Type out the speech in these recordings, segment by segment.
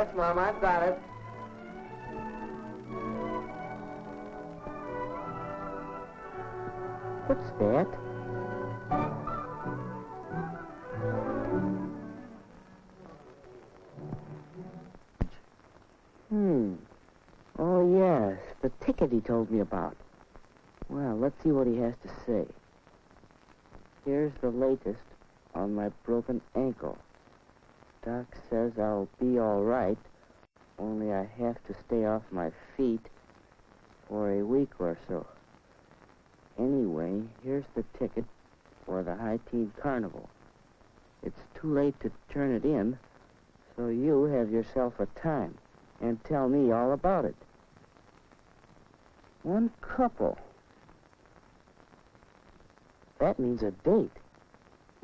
Yes, Mom, I've got it. What's that? Oh, yes, the ticket he told me about. Well, let's see what he has to say. Here's the latest on my broken ankle. Doc says I'll be all right, only I have to stay off my feet for a week or so. Anyway, here's the ticket for the High Teen Carnival. It's too late to turn it in, so you have yourself a time and tell me all about it. One couple. That means a date.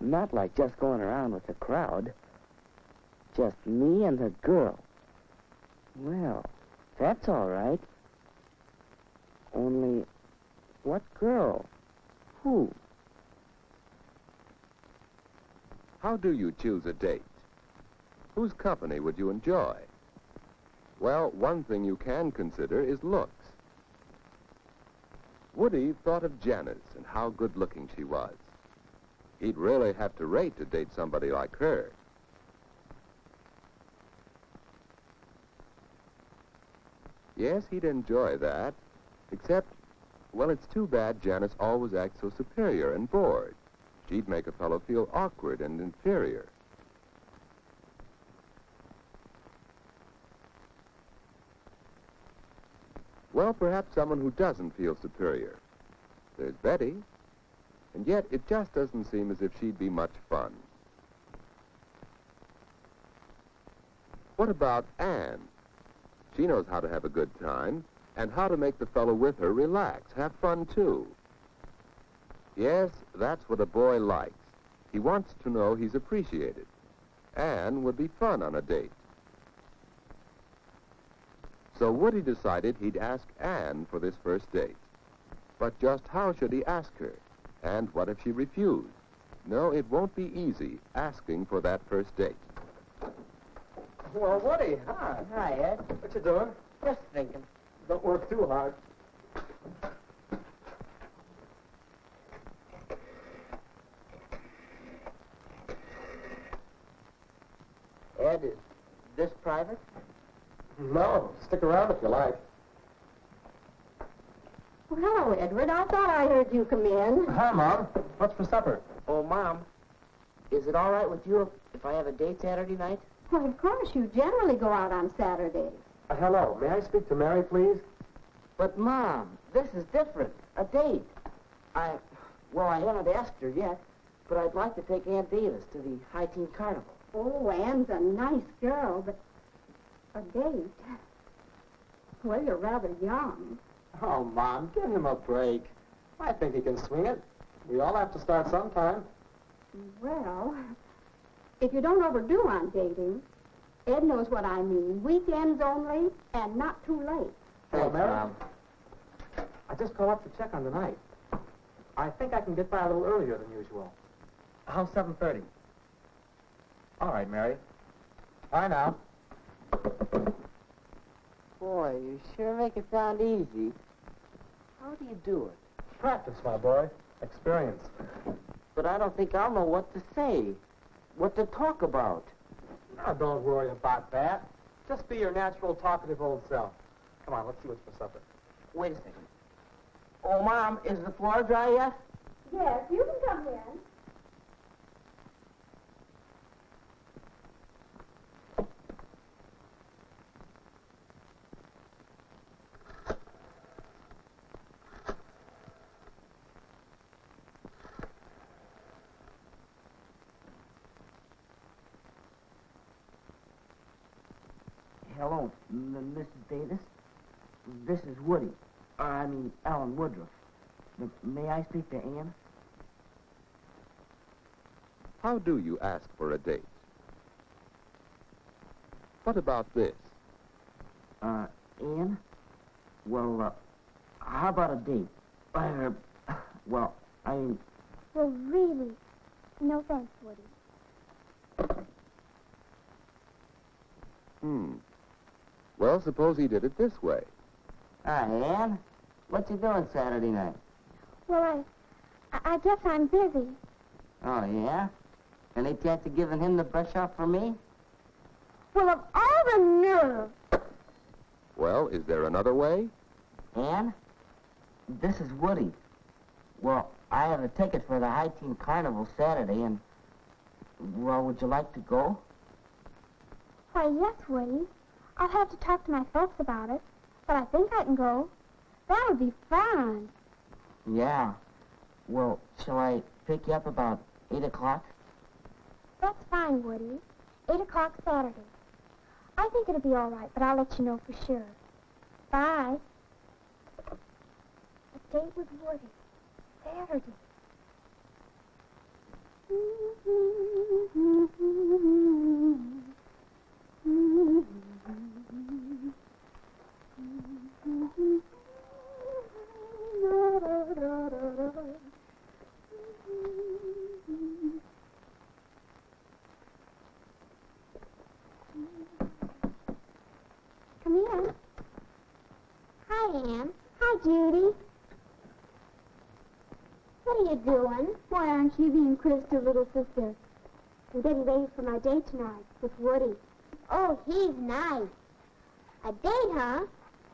Not like just going around with the crowd. Just me and the girl. Well, that's all right. Only, what girl? Who? How do you choose a date? Whose company would you enjoy? Well, one thing you can consider is looks. Woody thought of Janice and how good-looking she was. He'd really have to rate to date somebody like her. Yes, he'd enjoy that, except, well, it's too bad Janice always acts so superior and bored. She'd make a fellow feel awkward and inferior. Well, perhaps someone who doesn't feel superior. There's Betty, and yet it just doesn't seem as if she'd be much fun. What about Anne? She knows how to have a good time and how to make the fellow with her relax, have fun too. Yes, that's what a boy likes. He wants to know he's appreciated. Anne would be fun on a date. So Woody decided he'd ask Anne for this first date. But just how should he ask her? And what if she refused? No, it won't be easy asking for that first date. Well, Woody, hi. Hi, Ed. What you doing? Just thinking. Don't work too hard. Ed, is this private? No, stick around if you like. Well, hello, Edward. I thought I heard you come in. Hi, Mom. What's for supper? Oh, Mom, is it all right with you if I have a date Saturday night? Well, of course, you generally go out on Saturdays. Hello. May I speak to Mary, please? But, Mom, this is different. A date. I haven't asked her yet, but I'd like to take Aunt Davis to the High Teen Carnival. Oh, Anne's a nice girl, but a date? Well, you're rather young. Oh, Mom, give him a break. I think he can swing it. We all have to start sometime. Well, if you don't overdo on dating, Ed knows what I mean. Weekends only, and not too late. Hello, Thanks, Mary. Mom. I just called up to check on tonight. I think I can get by a little earlier than usual. How's 7:30? All right, Mary. Bye now. Boy, you sure make it sound easy. How do you do it? Practice, my boy. Experience. But I don't think I'll know what to say, what to talk about. Now, don't worry about that. Just be your natural, talkative old self. Come on, let's see what's for supper. Wait a second. Oh, Mom, is the floor dry yet? Yes, you can come in. Hello, Mrs. Davis. This is Woody. Alan Woodruff. May I speak to Anne? How do you ask for a date? What about this? Anne? Well, how about a date? Well, Well, really, no thanks, Woody. Well, suppose he did it this way. Hi, Ann. What you doing Saturday night? Well, I guess I'm busy. Oh, yeah? Any chance of giving him the brush off for me? Well, of all the nerve. Well, is there another way? Ann? This is Woody. Well, I have a ticket for the High Teen Carnival Saturday, and... Well, would you like to go? Why, yes, Woody. I'll have to talk to my folks about it, but I think I can go. That would be fun. Yeah. Well, shall I pick you up about 8 o'clock? That's fine, Woody. 8 o'clock Saturday. I think it'll be all right, but I'll let you know for sure. Bye. A date with Woody. Saturday. Come in. Hi, Ann. Hi, Judy. What are you doing? Why aren't you being Krista's little sister? I'm getting ready for my date tonight with Woody. Oh, he's nice. A date, huh?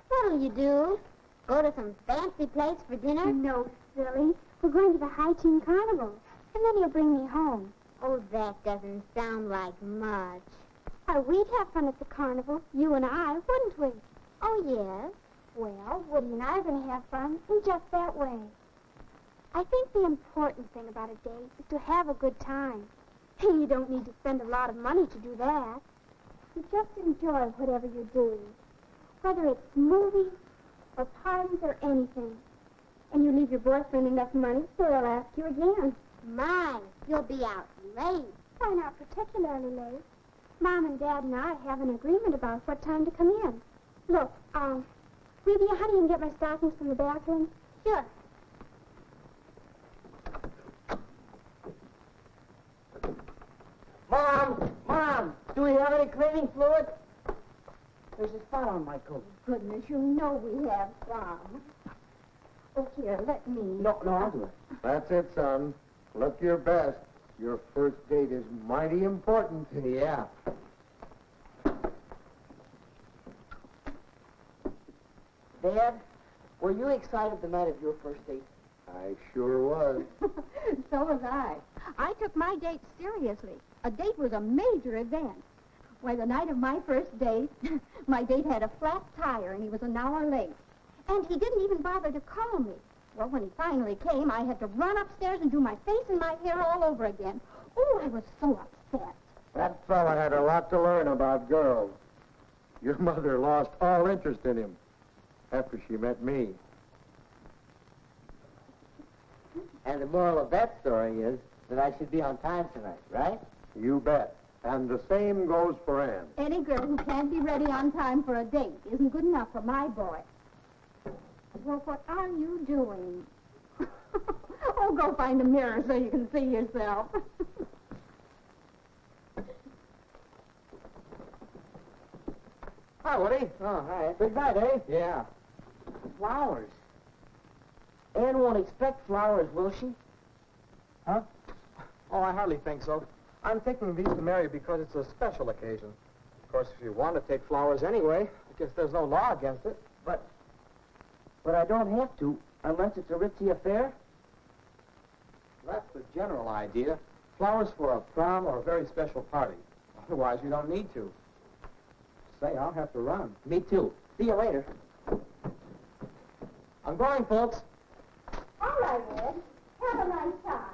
What'll you do? Go to some fancy place for dinner? No, silly. We're going to the High Teen Carnival, and then he'll bring me home. Oh, that doesn't sound like much. Why, we'd have fun at the carnival, you and I, wouldn't we? Oh, yes. Well, Woody and I are going to have fun in just that way. I think the important thing about a date is to have a good time. You don't need to spend a lot of money to do that. You just enjoy whatever you're doing, whether it's movies or parties or anything. And you leave your boyfriend enough money so he'll ask you again. My, you'll be out late. Why, not particularly late. Mom and Dad and I have an agreement about what time to come in. Look, will you be a honey and get my stockings from the bathroom? Sure. Mom, do we have any cleaning fluid? There's a spot on my coat. Goodness, you know we have some. Oh, here, let me. No, I'll do it. That's it, son. Look your best. Your first date is mighty important. Yeah. Dad, were you excited the night of your first date? I sure was. So was I. I took my date seriously. A date was a major event. Why, the night of my first date, my date had a flat tire and he was an hour late. And he didn't even bother to call me. Well, when he finally came, I had to run upstairs and do my face and my hair all over again. Oh, I was so upset. That fella had a lot to learn about girls. Your mother lost all interest in him after she met me. And the moral of that story is that I should be on time tonight, right? You bet. And the same goes for Ann. Any girl who can't be ready on time for a date isn't good enough for my boy. Well, what are you doing? Oh, go find a mirror so you can see yourself. Hi, Woody. Oh, hi. Big night, eh? Yeah. Flowers. Ann won't expect flowers, will she? Huh? Oh, I hardly think so. I'm taking these to Mary because it's a special occasion. Of course, if you want to take flowers anyway, I guess there's no law against it. But I don't have to, unless it's a ritzy affair. That's the general idea. Flowers for a prom or a very special party. Otherwise, you don't need to. Say, I'll have to run. Me too. See you later. I'm going, folks. All right, Ed. Have a nice time.